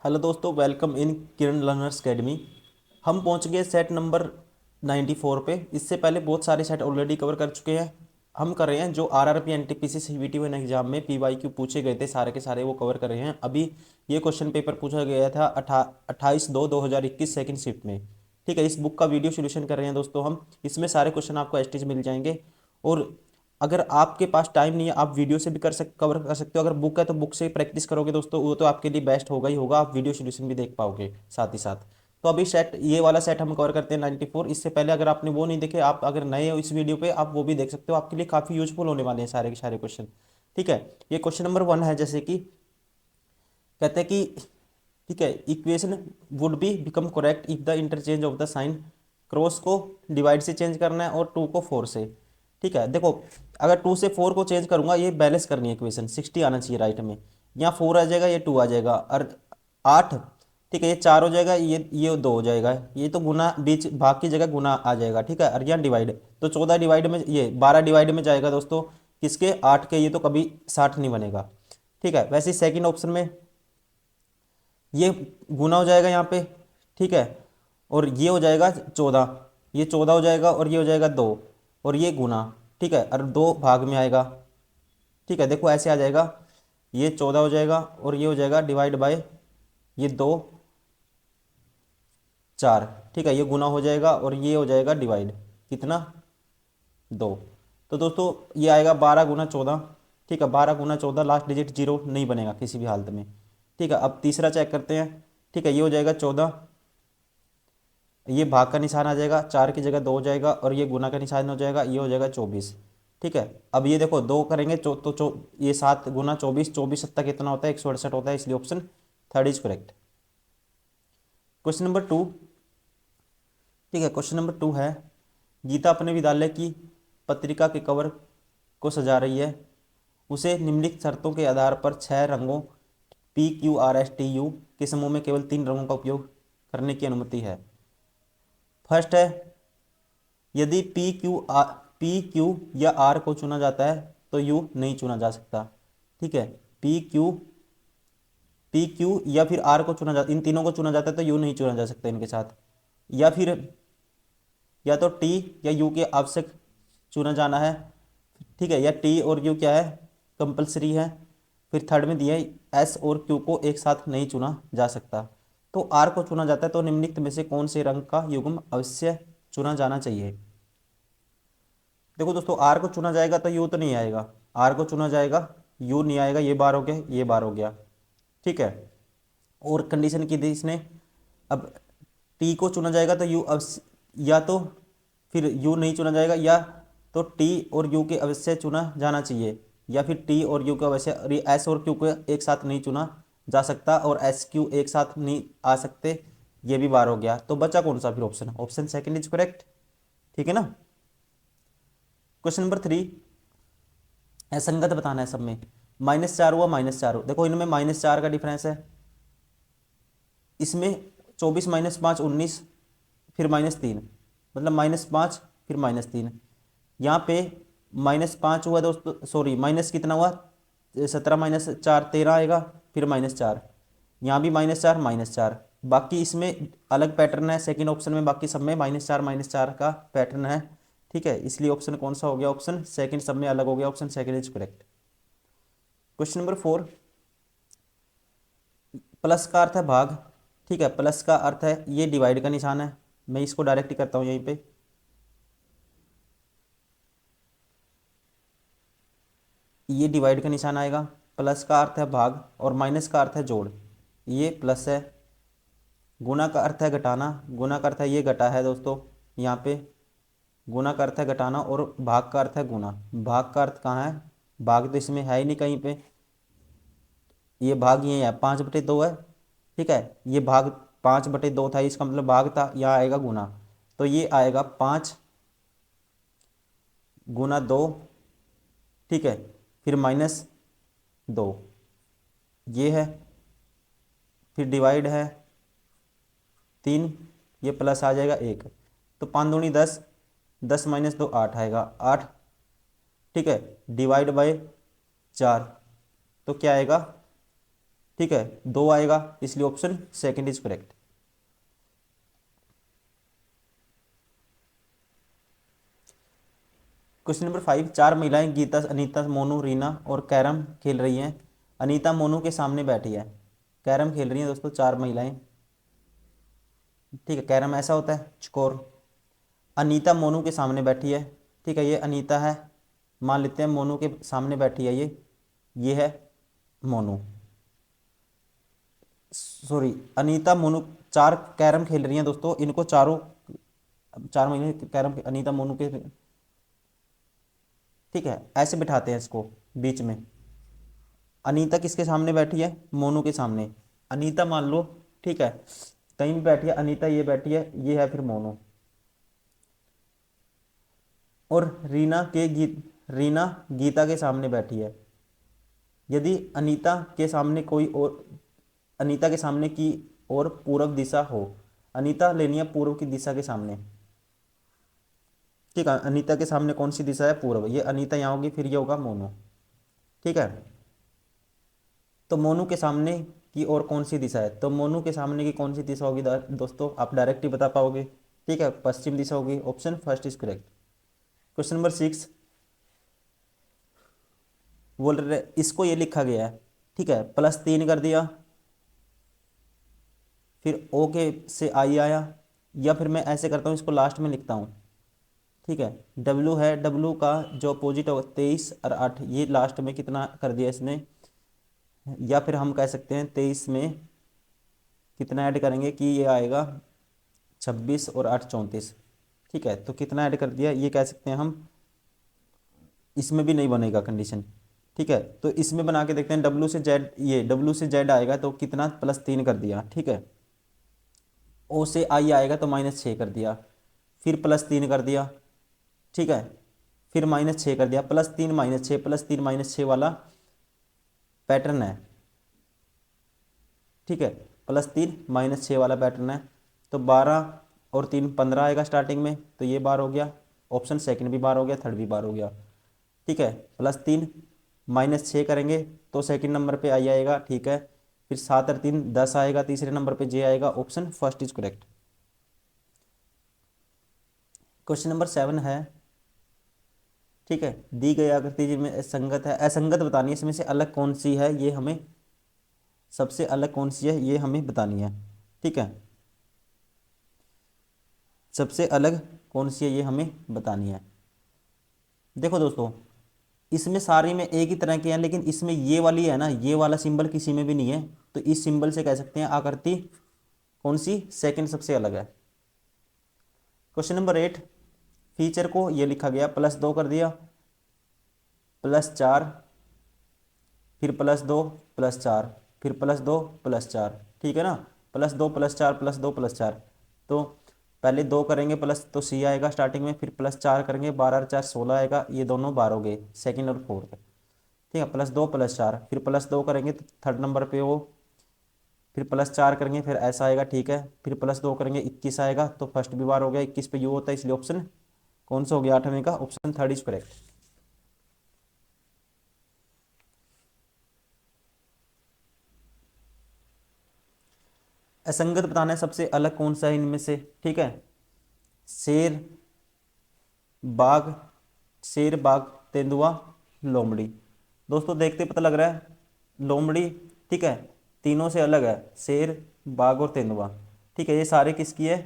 Hello दोस्तों, welcome in Kiran learners academy. हम पहुंच गए सेट नंबर 94 पे। इससे पहले बहुत सारे सेट ऑलरेडी कवर कर चुके हैं। हम कर रहे हैं जो RRP NTPC CBT one exam में पीवाईक्यू पूछे गए थे, सारे के सारे वो कवर कर रहे हैं। अभी ये क्वेश्चन पेपर पूछा गया था 28/2/2021 सेकंड शिफ्ट में। ठीक है, इस बुक का वीडियो सोल्यूशन कर रहे हैं दोस्तों हम। इसमें सारे क्वेश्चन आपको एसटीज मिल जाएंगे। और अगर आपके पास टाइम नहीं है, आप वीडियो से भी कवर कर सकते हो। अगर बुक है तो बुक से प्रैक्टिस करोगे दोस्तों, वो तो आपके लिए बेस्ट होगा ही होगा। आप वीडियो सोल्यूशन भी देख पाओगे साथ ही साथ। तो अभी सेट, ये वाला सेट हम कवर करते हैं 94। इससे पहले अगर आपने वो नहीं देखे, आप अगर नए हो इस वीडियो पे, आप वो भी देख सकते हो। आपके लिए काफ़ी यूजफुल होने वाले हैं सारे के सारे क्वेश्चन। ठीक है, ये क्वेश्चन नंबर 1 है। जैसे कि कहते हैं कि ठीक है, equation would be become correct if the interchange of the sign. Cross को डिवाइड से चेंज करना है और 2 को 4 से। ठीक है, देखो, अगर 2 से 4 को चेंज करूंगा, ये बैलेंस करनी है इक्वेशन। 60 आना चाहिए राइट में। यहाँ 4 आ जाएगा, ये 2 आ जाएगा, और 8। ठीक है, ये 4 हो जाएगा, ये 2 हो जाएगा। ये तो गुना, बीच भाग की जगह गुना आ जाएगा। ठीक है, और यहाँ डिवाइड, तो 14 डिवाइड में, ये 12 डिवाइड में जाएगा दोस्तों, किसके, 8 के। ये तो कभी 60 नहीं बनेगा। ठीक है, वैसे सेकंड ऑप्शन में ये गुना हो जाएगा यहाँ पे। ठीक है, और ये हो जाएगा 14, ये 14 हो जाएगा, और ये हो जाएगा 2, और ये गुना। ठीक है, और 2 भाग में आएगा। ठीक है, देखो ऐसे आ जाएगा, ये 14 हो जाएगा, और ये हो जाएगा डिवाइड बाय ये 2 4। ठीक है, ये गुना हो जाएगा, और ये हो जाएगा डिवाइड, कितना, 2। तो दोस्तों ये आएगा 12 × 14। ठीक है, 12 × 14, लास्ट डिजिट 0 नहीं बनेगा किसी भी हालत में। ठीक है, अब तीसरा चेक करते हैं। ठीक है, ये हो जाएगा 14, ये भाग का निशान आ जाएगा, 4 की जगह 2 हो जाएगा, और ये गुना का निशान हो जाएगा, ये हो जाएगा 24। ठीक है, अब ये देखो 2 करेंगे ये 7 × 24, 24 कितना होता है, 168 होता है, इसलिए option third is correct. Question number 2। ठीक है, क्वेश्चन नंबर 2 है, गीता अपने विद्यालय की पत्रिका के कवर को सजा रही है। उसे निम्नलिखित शर्तों के आधार पर 6 रंगों PQRSTU के समूह में केवल 3 रंगों का उपयोग करने की अनुमति है। फर्स्ट है, यदि पी क्यू या आर को चुना जाता है तो यू नहीं चुना जा सकता। ठीक है, पी क्यू या फिर आर को चुना जाता, इन तीनों को चुना जाता है तो यू नहीं चुना जा सकता इनके साथ। या फिर या तो टी या यू के आवश्यक चुना जाना है। ठीक है, या टी और यू क्या है, कंपलसरी है। फिर थर्ड में दिया है, एस और क्यू को एक साथ नहीं चुना जा सकता। तो आर को चुना जाता है, तो निम्नलिखित में से कौन से रंग का युग्म अवश्य चुना जाना चाहिए। देखो दोस्तों, आर को चुना जाएगा तो यू तो नहीं आएगा, आर को चुना जाएगा, यू नहीं आएगा, ये बार हो गया, ये बार हो गया। ठीक है, और कंडीशन की थी इसने, अब टी को चुना जाएगा तो यू अवश्य, या तो फिर यू नहीं चुना जाएगा, या तो टी और यू के अवश्य चुना जाना चाहिए, या फिर टी और यू के अवश्य, एस और क्यू को एक साथ नहीं चुना जा सकता, और एस क्यू एक साथ नहीं आ सकते, ये भी बार हो गया। तो बचा कौन सा फिर, option option second is correct. ठीक है ना। क्वेश्चन नंबर 3, असंगत बताना है सब में। -4 हुआ, -4 हो, देखो इनमें -4 का डिफरेंस है। इसमें 24 - 5 19, फिर -3, मतलब -5 फिर -3। यहाँ पे -5 हुआ दोस्तों, सॉरी माइनस कितना हुआ, 17 - 4 13 आएगा, फिर -4। यहाँ भी -4 -4। बाकी इसमें अलग पैटर्न है सेकंड ऑप्शन में, बाकी सब में -4 -4 का पैटर्न है। ठीक है, इसलिए ऑप्शन कौन सा हो गया, ऑप्शन सेकंड, सब में अलग हो गया, option second is correct. Question number 4, plus का अर्थ है भाग। ठीक है, प्लस का अर्थ है, ये डिवाइड का निशान है, मैं इसको डायरेक्ट ही करता हूँ यहीं पे। ये डिवाइड का निशान आएगा, प्लस का अर्थ है भाग, और माइनस का अर्थ है जोड़। ये प्लस है। गुना का अर्थ है घटाना, गुना का अर्थ है, ये घटा है दोस्तों यहाँ पे। गुना का अर्थ है घटाना, और भाग का अर्थ है गुना। भाग का अर्थ कहाँ है, भाग तो इसमें है ही नहीं कहीं पे, ये भाग ये है, 5/2 है। ठीक है, ये भाग 5/2 था, इसका मतलब भाग था, यहाँ आएगा गुना। तो ये आएगा 5 × 2। ठीक है, फिर -2, ये है, फिर डिवाइड है 3, ये प्लस आ जाएगा 1। तो 5 दूनी 10, 10 - 2 8 आएगा, 8। ठीक है, डिवाइड बाय 4, तो क्या आएगा, ठीक है, 2 आएगा, इसलिए option second is correct. Question number 5, 4 महिलाएं गीता, अनीता, मोनू, रीना और कैरम खेल रही हैं। अनीता मोनू के सामने बैठी है, कैरम खेल रही हैं दोस्तों 4 महिलाएं। ठीक है, कैरम ऐसा होता है चकोर। अनीता मोनू के सामने बैठी है, ठीक है, ये अनीता है, मान लेते हैं मोनू के सामने बैठी है ये है मोनू, सॉरी अनीता मोनू, 4 कैरम खेल रही हैं दोस्तों, इनको चारों 4 महीने कैरम अनीता मोनू के, ठीक है, ऐसे बिठाते हैं इसको बीच में। अनीता किसके सामने बैठी है, मोनू के सामने, अनीता मान लो, ठीक है, कहीं भी बैठी है अनीता, ये बैठी है, ये है फिर मोनू। और रीना गीता के सामने बैठी है। यदि अनीता के सामने की और पूर्व दिशा हो, अनीता लेनी है पूर्व की दिशा के सामने, ठीक है, अनीता के सामने कौन सी दिशा है, पूर्व, ये अनीता यहाँ होगी, फिर ये होगा मोनू, ठीक है। तो मोनू के सामने की और कौन सी दिशा है, तो मोनू के सामने की कौन सी दिशा होगी दोस्तों, आप डायरेक्ट ही बता पाओगे, ठीक है, पश्चिम दिशा होगी, option first is correct. Question number 6, बोल रहे इसको ये लिखा गया है, ठीक है, +3 कर दिया, फिर ओ के से आई आया, या फिर मैं ऐसे करता हूँ इसको लास्ट में लिखता हूँ, ठीक है, डब्लू है, डब्लू का जो अपोजिट होगा 23 और 8, ये लास्ट में कितना कर दिया इसने, या फिर हम कह सकते हैं 23 में कितना ऐड करेंगे कि ये आएगा 26 और 8 34, ठीक है, तो कितना ऐड कर दिया ये कह सकते हैं हम, इसमें भी नहीं बनेगा कंडीशन, ठीक है, तो इसमें बना के देखते हैं, डब्लू से जेड, ये डब्लू से जेड आएगा तो कितना, +3 कर दिया, ठीक है, ओ से आई आएगा तो -6 कर दिया, फिर +3 कर दिया, ठीक है, फिर -6 कर दिया, +3 -6 +3 -6 वाला पैटर्न है, ठीक है, +3 -6 वाला पैटर्न है। तो 12 और 3 15 आएगा स्टार्टिंग में, तो ये बार हो गया, ऑप्शन सेकंड भी बार हो गया, थर्ड भी बार हो गया, ठीक है, +3 -6 करेंगे तो सेकंड नंबर पे आई आएगा, ठीक है, फिर 7 और 3 10 आएगा, तीसरे नंबर पे जे आएगा, option first is correct. Question number 7 है, ठीक है, दी गई आकृति जिसमें असंगत है, असंगत बतानी है, इसमें से अलग कौन सी है, ये हमें सबसे अलग कौन सी है ये हमें बतानी है, ठीक है, सबसे अलग कौन सी है ये हमें बतानी है। देखो दोस्तों, इसमें सारी में एक ही तरह के हैं, लेकिन इसमें ये वाली है ना, ये वाला सिंबल किसी में भी नहीं है, तो इस सिंबल से कह सकते हैं आकृति कौन सी सेकंड सबसे अलग है। क्वेश्चन नंबर 8, फीचर को ये लिखा गया, +2 कर दिया, +4, फिर +2 +4, फिर +2 +4, ठीक है ना, +2 +4 +2 +4, तो पहले 2 करेंगे प्लस तो सी आएगा स्टार्टिंग में, फिर +4 करेंगे, 12 और 4 16 आएगा, ये दोनों बार हो गए सेकंड और फोर्थ, ठीक है, +2 +4, फिर +2 करेंगे तो थर्ड नंबर पे वो, फिर +4 करेंगे फिर ऐसा आएगा, ठीक है, फिर +2 करेंगे 21 आएगा, तो फर्स्ट भी बार हो गया, 21 पे यू होता है, इसलिए ऑप्शन कौन सा हो गया 8वें का, ऑप्शन थर्ड इज करेक्ट। असंगत बताना है सबसे अलग कौन सा है इनमें से, ठीक है, शेर बाघ, शेर बाघ तेंदुआ लोमड़ी, दोस्तों देखते पता लग रहा है लोमड़ी, ठीक है, तीनों से अलग है, शेर बाघ और तेंदुआ, ठीक है, ये सारे किसकी है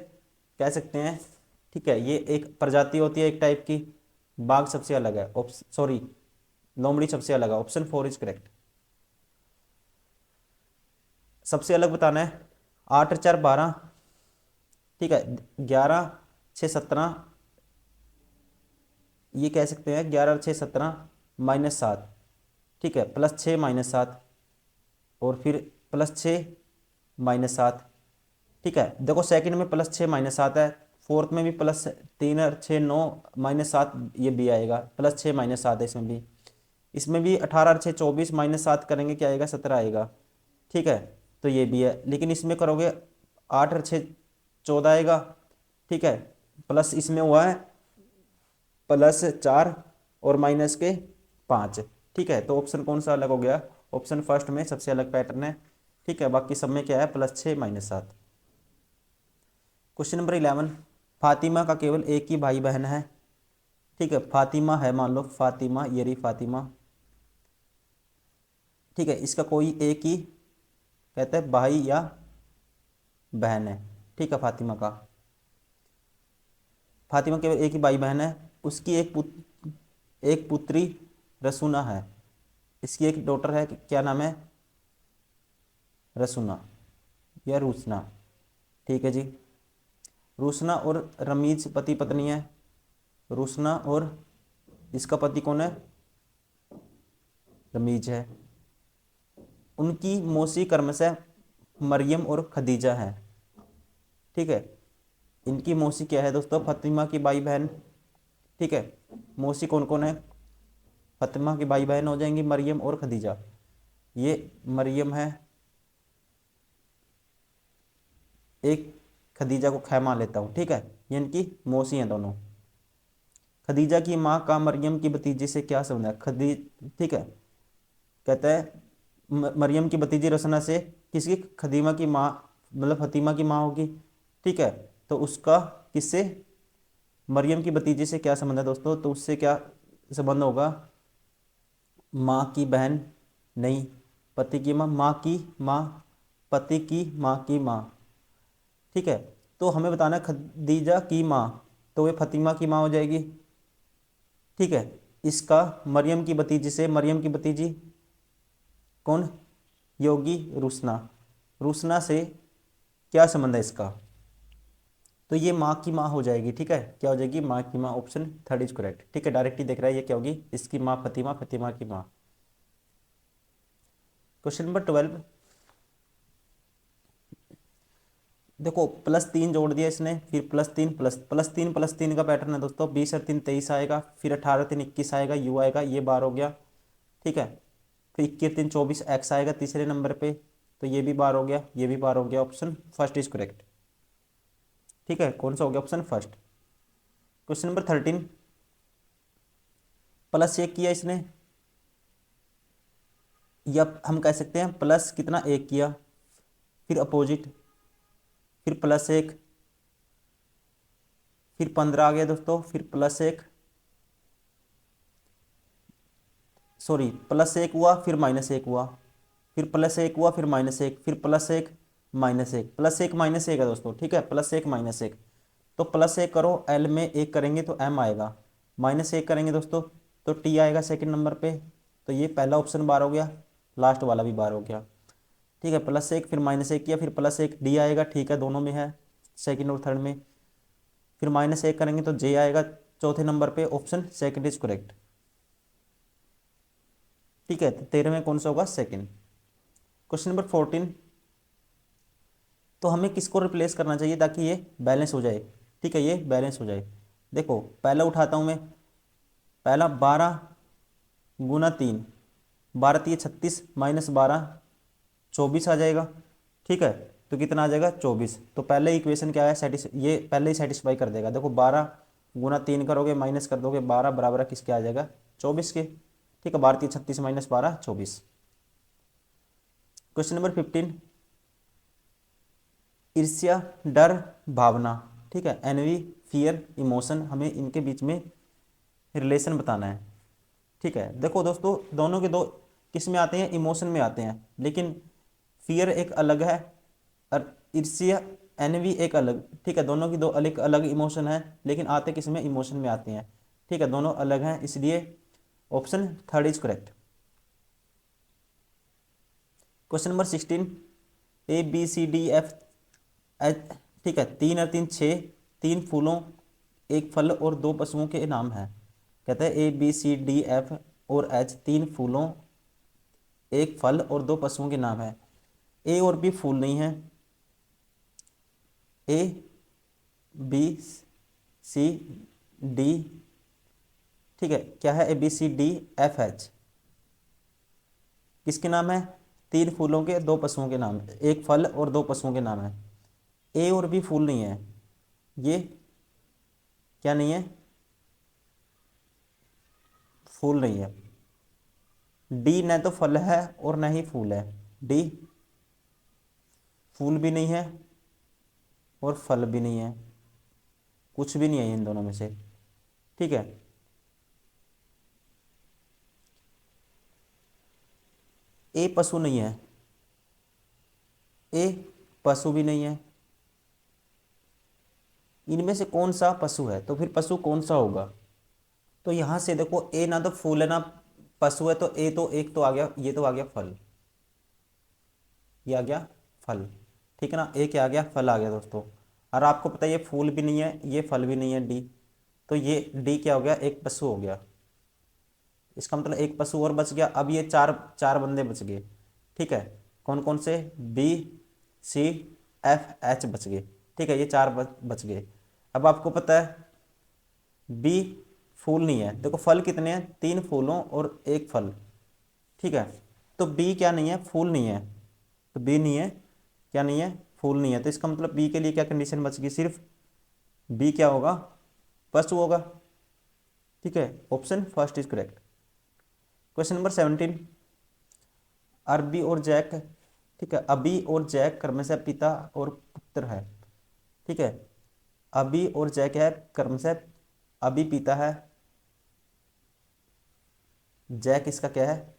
कह सकते हैं, ठीक है, ये एक प्रजाति होती है एक टाइप की, बाघ सबसे अलग है, सॉरी लोमड़ी सबसे अलग है, ऑप्शन 4 इज करेक्ट। सबसे अलग बताना है, 8 और 4 12, ठीक है, 11 6 17, ये कह सकते हैं 11 और 6 17 -7, ठीक है, +6 -7, और फिर +6 -7, ठीक है, देखो सेकंड में +6 -7 है, फोर्थ में भी +3 और 6 9 -7, ये भी आएगा, +6 -7 है इसमें भी 18 और 6 24 -7 करेंगे क्या आएगा 17 आएगा, ठीक है, तो ये भी है, लेकिन इसमें करोगे 8 और 6 14 आएगा, ठीक है, प्लस इसमें हुआ है +4 और -5, ठीक है, तो ऑप्शन कौन सा अलग हो गया, ऑप्शन फर्स्ट में सबसे अलग पैटर्न है, ठीक है, बाकी सब में क्या है, +6 -7। क्वेश्चन नंबर 11, फातिमा का केवल एक ही भाई बहन है। ठीक है, फातिमा है, मान लो फातिमा, ये रही फातिमा। ठीक है, इसका कोई एक ही कहते हैं भाई या बहन है। ठीक है, फातिमा केवल एक ही भाई बहन है। उसकी एक पुत्री रसूना है। इसकी एक डॉटर है, क्या नाम है, रसूना या रूसना। ठीक है जी, रूसना और रमीज पति पत्नी है। रूसना और इसका पति कौन है, रमीज है। उनकी मौसी क्रमशः मरियम और खदीजा है। ठीक है, इनकी मौसी क्या है दोस्तों, फातिमा की भाई बहन। ठीक है, मौसी कौन कौन है, फातिमा की भाई बहन हो जाएंगी मरियम और खदीजा। ये मरियम है, एक खदीजा को खै मान लेता हूँ। ठीक है, ये इनकी मौसी हैं दोनों। खदीजा की माँ का मरियम की भतीजी से क्या संबंध है, ठीक है, कहता है मरियम की भतीजी रसना से किसकी, खदीमा की माँ, मतलब फतीमा की माँ होगी। ठीक है, तो उसका किससे, मरियम की भतीजी से क्या संबंध है दोस्तों, तो उससे क्या संबंध होगा, माँ की बहन नहीं, पति की माँ, माँ की माँ, पति की माँ की माँ। ठीक है, तो हमें बताना है खदीजा की माँ, तो वे फतीमा की माँ हो जाएगी। ठीक है, इसका मरियम की भतीजी से, मरियम की भतीजी कौन, योगी रुसना, रुसना से क्या संबंध है इसका, तो ये माँ की माँ हो जाएगी। ठीक है, क्या हो जाएगी, माँ की माँ, ऑप्शन थर्ड इज करेक्ट। ठीक है, डायरेक्टली देख रहा है ये क्या होगी, इसकी माँ फतीमा, फतीमा की माँ। क्वेश्चन नंबर 12, देखो +3 जोड़ दिया इसने, फिर +3 +3 का पैटर्न है दोस्तों, 20 और 3 23 आएगा, फिर 18 3 21 आएगा, यू आएगा, ये बार हो गया। ठीक है, फिर 21 3 24 एक्स आएगा तीसरे नंबर पे, तो ये भी बार हो गया, ये भी बार हो गया, ऑप्शन फर्स्ट इज करेक्ट। ठीक है, कौन सा हो गया, ऑप्शन फर्स्ट। क्वेश्चन नंबर 13, +1 किया इसने, या हम कह सकते हैं प्लस कितना, 1 किया, फिर अपोजिट, फिर +1, फिर 15 आ गया दोस्तों, फिर +1, सॉरी +1 हुआ, फिर -1 हुआ, फिर +1 हुआ, फिर -1, फिर +1 -1, +1 -1 है दोस्तों। ठीक है, +1 -1, तो +1 करो, एल में 1 करेंगे तो एम आएगा, -1 करेंगे दोस्तों तो टी आएगा सेकंड नंबर पे। तो ये पहला ऑप्शन बार हो गया, लास्ट वाला भी बार हो गया। ठीक है, +1 फिर -1 किया, फिर +1 डी आएगा, ठीक है, दोनों में है, सेकंड और थर्ड में। फिर -1 करेंगे तो जे आएगा चौथे नंबर पे, ऑप्शन सेकंड इज करेक्ट। ठीक है, तो 13 में कौन सा होगा, सेकंड। क्वेश्चन नंबर 14, तो हमें किसको रिप्लेस करना चाहिए ताकि ये बैलेंस हो जाए। ठीक है, ये बैलेंस हो जाए। देखो पहला उठाता हूँ मैं, पहला 12 × 3, 12×3 = 36, -12 24 आ जाएगा। ठीक है, तो कितना आ जाएगा, 24। तो पहले इक्वेशन क्या है, ये पहले ही सेटिस्फाई कर देगा। देखो 12 × 3 करोगे, माइनस कर दोगे 12 बराबर किसके आ जाएगा, 24 के। ठीक है, 12×3 = 36 -12 24। क्वेश्चन नंबर 15, ईर्ष्या, डर, भावना। ठीक है, एनवी, फियर, इमोशन, हमें इनके बीच में रिलेशन बताना है। ठीक है, देखो दोस्तों दोनों के दो किस में आते हैं, इमोशन में आते हैं, लेकिन फियर एक अलग है और ईर्ष्या, एनवी एक अलग। ठीक है, दोनों की दो अलग अलग इमोशन है, लेकिन आते किस में, इमोशन में आते हैं। ठीक है, दोनों अलग हैं, इसलिए option third is correct. Question number 16, ABCDF H. ठीक है, 3 और 3 6, 3 फूलों, एक फल और 2 पशुओं के नाम है। कहते हैं ABCDF और H 3 फूलों, एक फल और 2 पशुओं के नाम है। ए और बी फूल नहीं है, ABCD। ठीक है, क्या है, ABCDFH किसके नाम है, 3 फूलों के 2 पशुओं के नाम, एक फल और 2 पशुओं के नाम है। ए और बी फूल नहीं है, ये क्या नहीं है, फूल नहीं है। डी न तो फल है और न ही फूल है, डी फूल भी नहीं है और फल भी नहीं है, कुछ भी नहीं है इन दोनों में से। ठीक है, ए पशु नहीं है, ए पशु भी नहीं है, इनमें से कौन सा पशु है? तो फिर पशु कौन सा होगा? तो यहां से देखो, ए ना तो फूल है ना पशु है, तो ए तो एक तो आ गया, ये तो आ गया फल, ये आ गया फल। ठीक है ना, ए क्या आ गया? फल आ गया दोस्तों। और आपको पता है ये फूल भी नहीं है, ये फल भी नहीं है, डी। तो ये डी क्या हो गया? एक पशु हो गया। इसका मतलब एक पशु और बच गया। अब ये चार चार बंदे बच गए। ठीक है, कौन कौन से? बी, सी, एफ, एच बच गए। ठीक है, ये चार बच गए। अब आपको पता है बी फूल नहीं है। देखो फल कितने हैं? 3 फूलों और एक फल। ठीक है, तो बी क्या नहीं है? फूल नहीं है। तो बी नहीं है, क्या नहीं है? फूल नहीं है। तो इसका मतलब बी के लिए क्या कंडीशन बच गई? सिर्फ बी क्या होगा? फर्स्ट होगा। ठीक है, option first is correct. Question number 17, अरबी और जैक। ठीक है, अबी और जैक क्रमशः पिता और पुत्र है। ठीक है, अबी और जैक है क्रमशः, अबी पिता है, जैक इसका क्या है?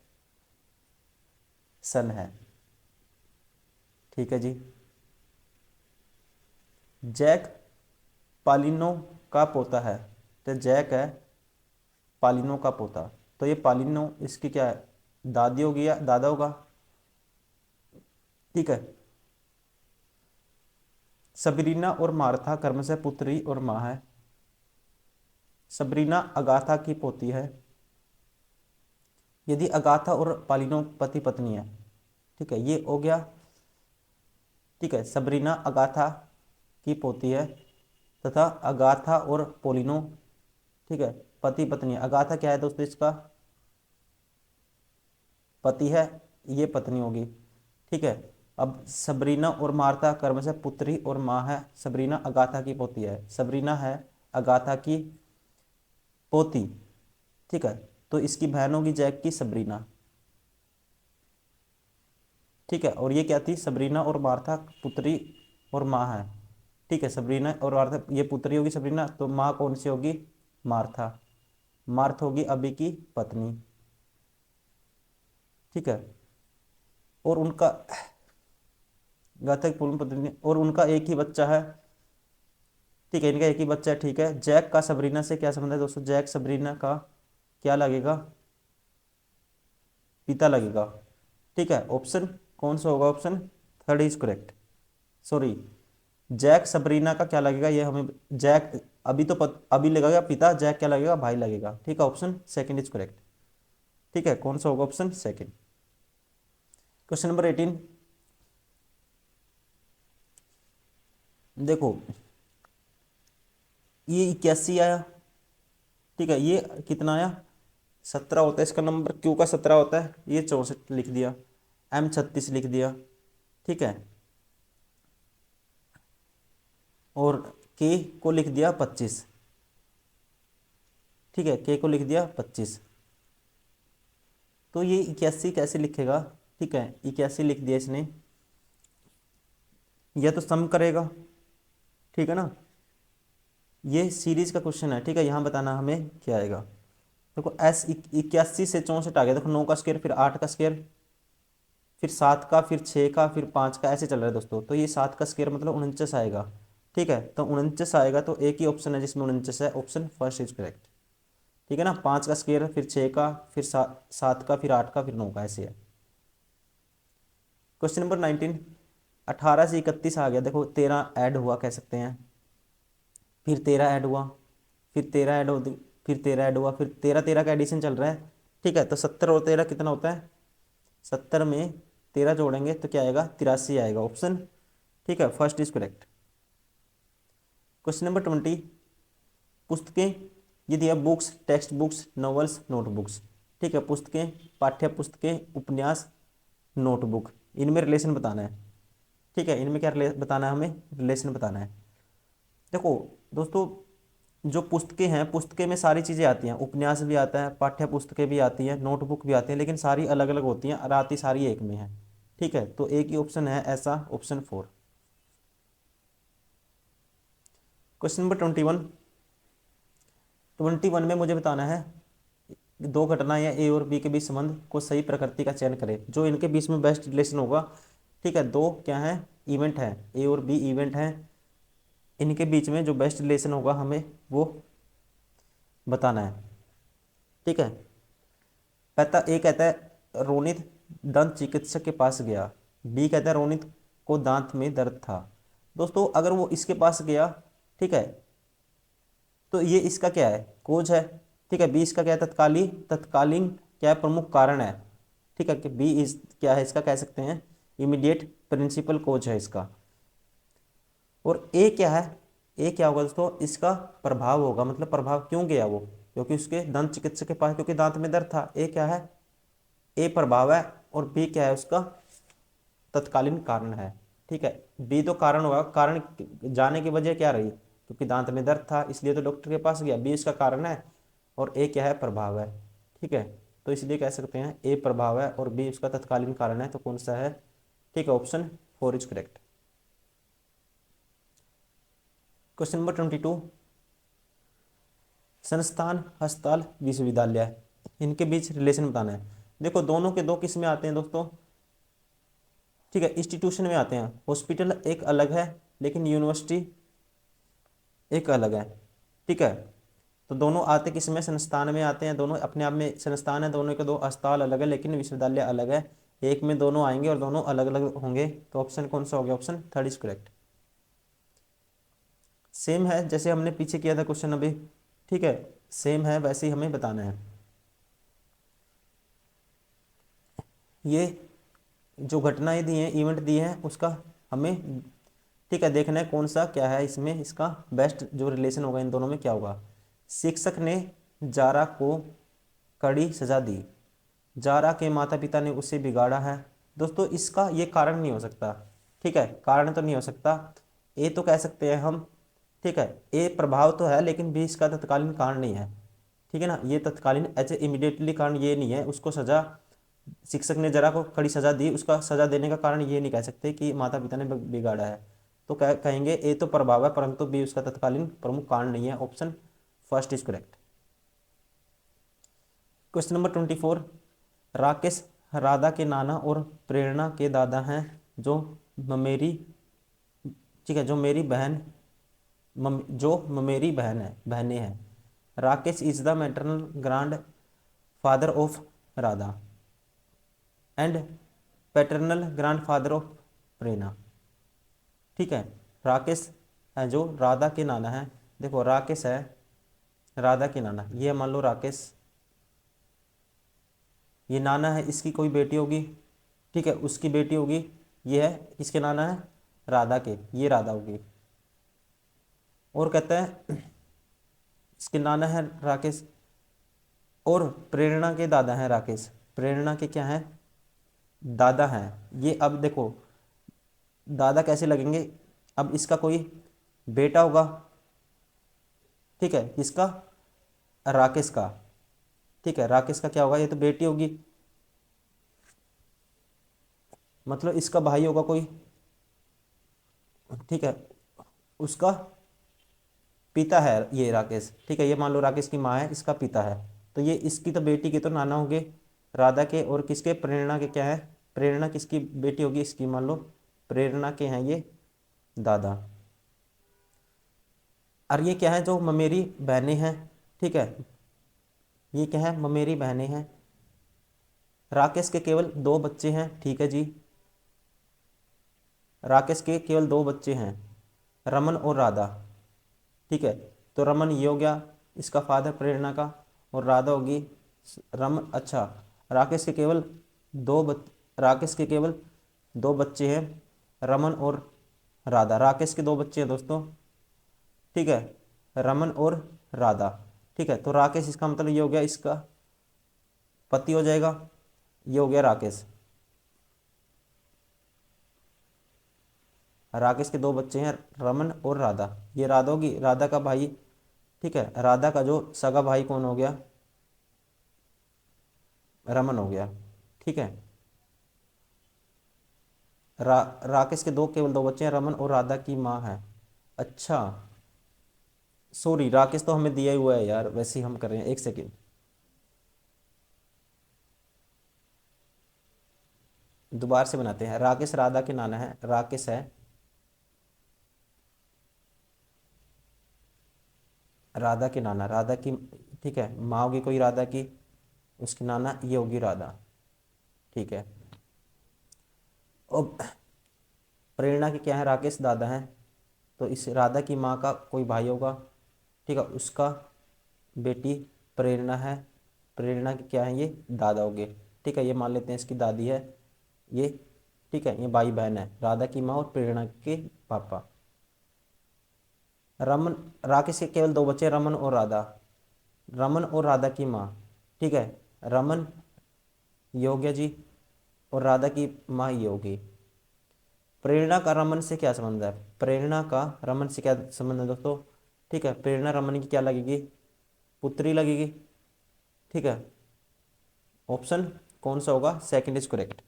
सन है। ठीक है जी, जैक पालिनो का पोता है। तो जैक है पालिनो का पोता। तो ये पालिनो इसकी क्या है? दादी होगी या दादा होगा? ठीक है, सबरीना और मार्था क्रमशः पुत्री और माँ है। सबरीना अगाथा की पोती है। यदि अगाथा और पालिनो पति पत्नी है। ठीक है, ये हो गया। ठीक है, सबरीना अगाथा की पोती है तथा अगाथा और पोलिनो, ठीक है, पति पत्नी। अगाथा क्या है दोस्तों? इसका पति है, ये पत्नी होगी। ठीक है, अब सबरीना और मार्था क्रमशः पुत्री और माँ है। सबरीना अगाथा की पोती है, सबरीना है अगाथा की पोती। ठीक है, तो इसकी बहन होगी जैक की सबरीना। ठीक है, और ये क्या थी? सबरीना और मार्था पुत्री और माँ है। ठीक है, सबरीना और मार्था ये पुत्री होगी सबरीना, तो माँ कौन सी होगी? मार्था। मार्थ होगी अबी की पत्नी। ठीक है, और उनका गाथा की पूर्ण पत्नी, और उनका एक ही बच्चा है। ठीक है, इनका एक ही बच्चा है। ठीक है, जैक का सबरीना से क्या संबंध है दोस्तों? जैक सबरीना का क्या लगेगा? पिता लगेगा। ठीक है, ऑप्शन कौन सा होगा? Option third is correct. Sorry, Jack Sabrina का क्या लगेगा? ये हमें जैक अभी तो अभी लगेगा पिता, जैक क्या लगेगा? भाई लगेगा। ठीक है, ऑप्शन सेकंड इज करेक्ट। ठीक है, कौन सा होगा? Option second. क्वेश्चन नंबर 18, देखो ये 81 आया। ठीक है, ये कितना आया? 17 होता है इसका नंबर। क्यू का 17 होता है, ये 64 लिख दिया। एम 36 लिख दिया। ठीक है, और के को लिख दिया 25। ठीक है, के को लिख दिया 25। तो ये 81 कैसे लिखेगा? ठीक है, 81 लिख दिया इसने। यह तो सम करेगा। ठीक है ना, ये सीरीज का क्वेश्चन है। ठीक है, यहाँ बताना हमें क्या आएगा। देखो एस 81 से 64 आ गया। देखो 9 का स्क्वायर, फिर 8 का स्क्वायर, फिर 7 का, फिर 6 का, फिर 5 का, ऐसे चल रहा है दोस्तों। तो ये 7 का स्क्वायर मतलब 49 आएगा। ठीक है, तो 49 आएगा, तो एक ही ऑप्शन है जिसमें 49 है, ऑप्शन फर्स्ट इज करेक्ट। ठीक है ना, 5 का स्क्वायर, फिर 6 का, फिर 7 का, फिर 8 का, फिर 9 का, ऐसे है। क्वेश्चन नंबर 19, 18 से 31 आ गया। देखो 13 ऐड हुआ कह सकते हैं, फिर 13 ऐड हुआ, फिर 13 ऐड हो, फिर 13 ऐड हुआ, फिर 13 13 का एडिशन चल रहा है। ठीक है, तो 70 और 13 कितना होता है? 70 में 13 जोड़ेंगे तो क्या आएगा? 83 आएगा, ऑप्शन। ठीक है, first is correct. Question number 20, पुस्तकें यदि अब books, text books, novels, notebooks. ठीक है, पुस्तकें, पाठ्य पुस्तकें, उपन्यास, नोटबुक, इनमें रिलेशन बताना है। ठीक है, इनमें क्या बताना है? हमें रिलेशन बताना है। देखो दोस्तों, जो पुस्तकें हैं, पुस्तकें में सारी चीज़ें आती हैं। उपन्यास भी आता है, पाठ्य पुस्तकें भी आती हैं, नोटबुक भी आती हैं, लेकिन सारी अलग अलग होती हैं और आती सारी एक में है। ठीक है, तो एक ही ऑप्शन है ऐसा, ऑप्शन 4। क्वेश्चन नंबर 21 में मुझे बताना है दो घटनाएं या ए और बी के बीच संबंध को सही प्रकृति का चयन करें, जो इनके बीच में बेस्ट रिलेशन होगा। ठीक है, दो क्या है, इवेंट है, ए और बी इवेंट है, इनके बीच में जो बेस्ट रिलेशन होगा हमें वो बताना है। ठीक है, ए कहता है रोनित दंत चिकित्सक के पास गया, बी कहता है रोनित को दांत में दर्द था। दोस्तों अगर वो इसके पास गया, ठीक है, तो ये इसका क्या है, कोज है। ठीक है, बी इसका क्या है, तत्कालीन क्या है, प्रमुख कारण है। ठीक है, कि बी इस क्या है, इसका कह सकते हैं इमीडिएट प्रिंसिपल कोज है इसका। और ए क्या है, ए क्या होगा दोस्तों, इसका प्रभाव होगा, मतलब प्रभाव क्यों गया वो, क्योंकि उसके दंत चिकित्सक के पास, क्योंकि दांत में दर्द था। ए क्या है, ए प्रभाव है, और बी क्या है, उसका तत्कालीन कारण है। ठीक है, बी तो कारण होगा, कारण जाने की वजह क्या रही, क्योंकि दांत में दर्द था इसलिए तो डॉक्टर के पास गया, बी इसका कारण है, और ए क्या है, प्रभाव है। ठीक है, तो इसलिए कह सकते हैं ए प्रभाव है और बी उसका तत्कालीन कारण है, तो कौन सा है, ठीक है, option 4 is correct. Question number 22, संस्थान, अस्पताल, विश्वविद्यालय, इनके बीच रिलेशन बताना है। देखो दोनों के दो किस में आते हैं दोस्तों, ठीक है, इंस्टीट्यूशन में आते हैं। हॉस्पिटल एक अलग है लेकिन यूनिवर्सिटी एक अलग है। ठीक है, तो दोनों आते किस में, संस्थान में आते हैं, दोनों अपने आप में संस्थान है, दोनों के दो अस्पताल अलग है लेकिन विश्वविद्यालय अलग है। एक में दोनों आएंगे और दोनों अलग अलग होंगे, तो ऑप्शन कौन सा हो गया, ऑप्शन 3 इज करेक्ट। सेम है जैसे हमने पीछे किया था क्वेश्चन अभी। ठीक है, सेम है वैसे ही हमें बताना है। ये जो घटनाएं दी हैं, इवेंट दिए हैं, उसका हमें, ठीक है, देखना है कौन सा क्या है इसमें, इसका बेस्ट जो रिलेशन होगा इन दोनों में क्या होगा। शिक्षक ने जारा को कड़ी सजा दी, जारा के माता पिता ने उसे बिगाड़ा है। दोस्तों इसका ये कारण नहीं हो सकता। ठीक है, कारण तो नहीं हो सकता। ए तो कह सकते हैं हम, ठीक है, ए प्रभाव तो है लेकिन बी इसका तत्कालीन कारण नहीं है। ठीक है ना, ये तत्कालीन ऐसे इमीडिएटली कारण ये नहीं है, उसको सजा, शिक्षक ने जरा को कड़ी सजा दी, उसका सजा देने का कारण ये नहीं कह सकते कि माता पिता ने बिगाड़ा है। तो कहेंगे ए तो प्रभाव है परंतु बी उसका तत्कालीन प्रमुख कारण नहीं है, option 1 is correct. Question number 24, Rakesh Radha के नाना और प्रेरणा के दादा हैं, जो ममेरी, ठीक है, जो मेरी बहन जो ममेरी बहन है, बहनें हैं। Rakesh is the maternal grandfather of Radha and paternal grandfather of Prerna. ठीक है, राकेश है जो राधा के नाना है। देखो राकेश है राधा के नाना, ये मान लो राकेश, ये नाना है, इसकी कोई बेटी होगी, ठीक है, उसकी बेटी होगी, ये है, किसके नाना है, राधा के, ये राधा होगी। और कहता है इसके नाना है राकेश, और प्रेरणा के दादा हैं राकेश, प्रेरणा के क्या है, दादा हैं। ये अब देखो दादा कैसे लगेंगे, अब इसका कोई बेटा होगा, ठीक है, इसका राकेश का, ठीक है, राकेश का क्या होगा, ये तो बेटी होगी, मतलब इसका भाई होगा कोई, ठीक है, उसका पिता है ये राकेश। ठीक है, ये मान लो राकेश की माँ है, इसका पिता है, तो ये इसकी तो बेटी के तो नाना होंगे राधा के, और किसके, प्रेरणा के क्या है, प्रेरणा किसकी बेटी होगी, इसकी मान लो प्रेरणा के हैं ये दादा। और ये क्या है, जो ममेरी बहनें हैं, ठीक है, ये क्या है, ममेरी बहनें हैं। राकेश के केवल 2 बच्चे हैं, ठीक है जी, राकेश के केवल 2 बच्चे हैं, रमन और राधा। ठीक है, तो रमन ये हो गया इसका फादर प्रेरणा का, और राधा होगी रमन, अच्छा, राकेश के केवल राकेश के केवल 2 बच्चे हैं, रमन और राधा, राकेश के 2 बच्चे हैं दोस्तों, ठीक है, रमन और राधा। ठीक है, तो राकेश इसका मतलब ये हो गया इसका पति हो जाएगा, ये हो गया राकेश। राकेश के 2 बच्चे हैं, रमन और राधा, ये राधा होगी, राधा का भाई, ठीक है, राधा का जो सगा भाई कौन हो गया, रमन हो गया। ठीक है, राकेश के केवल दो बच्चे हैं, रमन और राधा की माँ है। अच्छा, सॉरी, राकेश तो हमें दिया ही हुआ है यार, वैसे ही हम कर रहे हैं, एक सेकेंड। दोबारा से बनाते हैं। राकेश राधा के नाना है, राकेश है, राधा के नाना, राधा की, ठीक है, माँ होगी कोई राधा की, उसकी नाना ये होगी राधा, ठीक है। अब प्रेरणा के क्या है, राकेश दादा है, तो इस राधा की माँ का कोई भाई होगा, ठीक है, उसका बेटी प्रेरणा है, प्रेरणा के क्या है, ये दादा हो गए, ठीक है, ये मान लेते हैं इसकी दादी है ये, ठीक है, ये भाई बहन है, राधा की माँ और प्रेरणा के पापा। रमन, राकेश के केवल दो बच्चे, रमन और राधा, रमन और राधा की माँ, ठीक है, रमन ये हो गया जी, और राधा की माँ ये होगी। प्रेरणा का रमन से क्या संबंध है, प्रेरणा का रमन से क्या संबंध है दोस्तों, ठीक है, प्रेरणा रमन की क्या लगेगी, पुत्री लगेगी, ठीक है। ऑप्शन कौन सा होगा, सेकंड इज करेक्ट,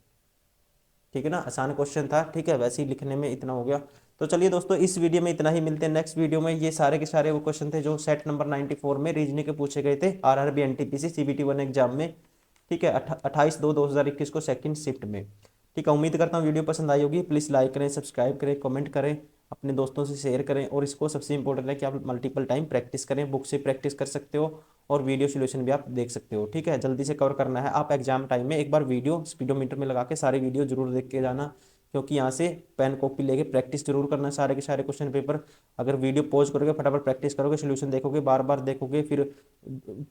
ठीक है ना, आसान क्वेश्चन था, ठीक है, वैसे ही लिखने में इतना हो गया। तो चलिए दोस्तों, इस वीडियो में इतना ही, मिलते हैं नेक्स्ट वीडियो में। ये सारे के सारे वो क्वेश्चन थे जो सेट नंबर 94 में रीजनिंग के पूछे गए थे आरआरबी एनटीपीसी सीबीटी 1 एग्जाम में, ठीक है, 28/2/2021 को सेकंड शिफ्ट में, ठीक है। उम्मीद करता हूँ वीडियो पसंद आई होगी, प्लीज़ लाइक करें, सब्सक्राइब करें, कमेंट करें, अपने दोस्तों से शेयर करें, और इसको सबसे इंपॉर्टेंट है कि आप मल्टीपल टाइम प्रैक्टिस करें, बुक से प्रैक्टिस कर सकते हो और वीडियो सोल्यूशन भी आप देख सकते हो, ठीक है। जल्दी से कवर करना है, आप एग्जाम टाइम में एक बार वीडियो स्पीडोमीटर में लगा के सारे वीडियो जरूर देख के जाना, क्योंकि यहाँ से पेन कॉपी लेके प्रैक्टिस जरूर करना है सारे के सारे क्वेश्चन पेपर। अगर वीडियो पॉज करोगे, फटाफट प्रैक्टिस करोगे, सोल्यूशन देखोगे, बार बार देखोगे, फिर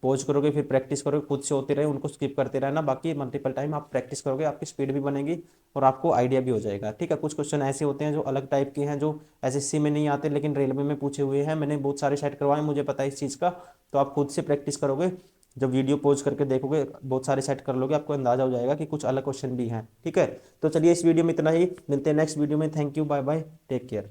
पॉज करोगे, फिर प्रैक्टिस करोगे, खुद से होते रहे, उनको स्किप करते रहना, बाकी मल्टीपल टाइम आप प्रैक्टिस करोगे, आपकी स्पीड भी बनेगी और आपको आइडिया भी हो जाएगा, ठीक है। कुछ क्वेश्चन ऐसे होते हैं जो अलग टाइप के हैं, जो एसएससी में नहीं आते लेकिन रेलवे में पूछे हुए हैं, मैंने बहुत सारे सेट करवाए, मुझे पता है इस चीज़ का। तो आप खुद से प्रैक्टिस करोगे, जब वीडियो पॉज करके देखोगे, बहुत सारे सेट कर लोगे, आपको अंदाजा हो जाएगा कि कुछ अलग क्वेश्चन भी हैं, ठीक है। तो चलिए, इस वीडियो में इतना ही, मिलते हैं नेक्स्ट वीडियो में, thank you, bye bye, take care.